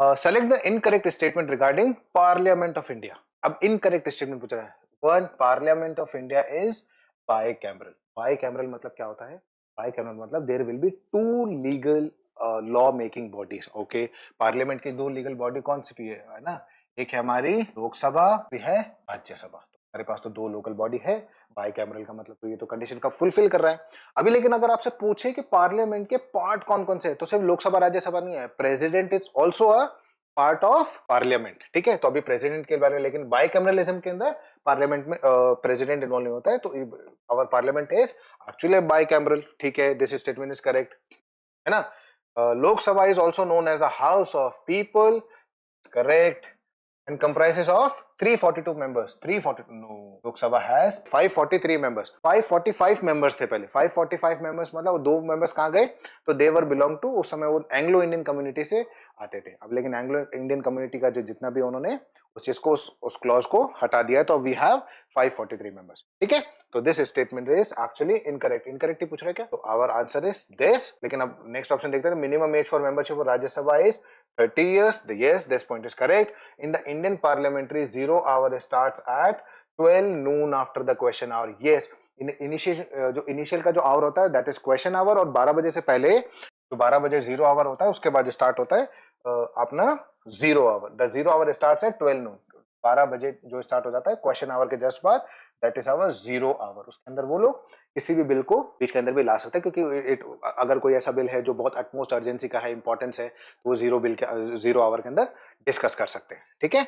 Select the incorrect statement regarding parliament of India. अब incorrect statement पूछ रहा है। One, parliament of India is bicameral. Bicameral मतलब क्या होता है? बाइकैमरल मतलब there will be two legal law making bodies. Okay, parliament की दो लीगल बॉडी कौन सी है ना? एक है हमारी लोकसभा, है राज्यसभा। तो हमारे पास तो दो लोकल बॉडी है। बाइकैमरल का मतलब तो ये तो कंडीशन का फुलफिल कर रहा है। अभी लेकिन अगर आपसे पूछे कि पार्लियामेंट के पार्ट कौन कौन से हैं, तो सिर्फ लोकसभा राज्यसभा नहीं है, president is also a part of parliament. ठीक है, तो अभी प्रेसिडेंट के बारे में, लेकिन बाइकैमरलिज्म के अंदर पार्लियामेंट में प्रेसिडेंट इन्वॉल्व नहीं होता है, तो our parliament is actually bicameral. ठीक है, दिस स्टेटमेंट इज करेक्ट, है ना? Lok Sabha is also known as the house of people, correct, and comprises of 342 members. 342, no, Lok Sabha has 543 members. 545 members थे पहले। 545 members मतलब वो दो members कहाँ गए? तो they were belong to, उस समय वो एंग्लो इंडियन कम्युनिटी से आते थे। अब लेकिन एंग्लो इंडियन कम्युनिटी का जो जितना भी उन्होंने उस चीज को, उस क्लॉज को हटा दिया है, तो वी हैव 543 members। ठीक है, तो this statement is actually incorrect. Incorrect ही पूछ रहे क्या? तो आवर आंसर इज दिस। लेकिन अब नेक्स्ट ऑप्शन देखते हैं। Minimum age for membership of Rajya Sabha is 30 years. Yes, this point is correct. In the Indian parliamentary, 0 hour starts at 12 noon after the question hour. Yes, जो initial का जो our होता है that is question our, और 12 बजे से पहले जो 12 बजे 0 hour होता है, उसके बाद जो स्टार्ट होता है अपना 0 hour। The 0 hour starts at 12 noon। 12 बजे जो स्टार्ट हो जाता है क्वेश्चन आवर के जस्ट बाद, दैट इज आवर 0 hour। उसके अंदर वो लोग किसी भी बिल को बीच के अंदर भी ला सकते हैं, क्योंकि अगर कोई ऐसा बिल है जो बहुत अटमोस्ट अर्जेंसी का है, इंपॉर्टेंस है, तो वो 0 hour के अंदर डिस्कस कर सकते हैं। ठीक है।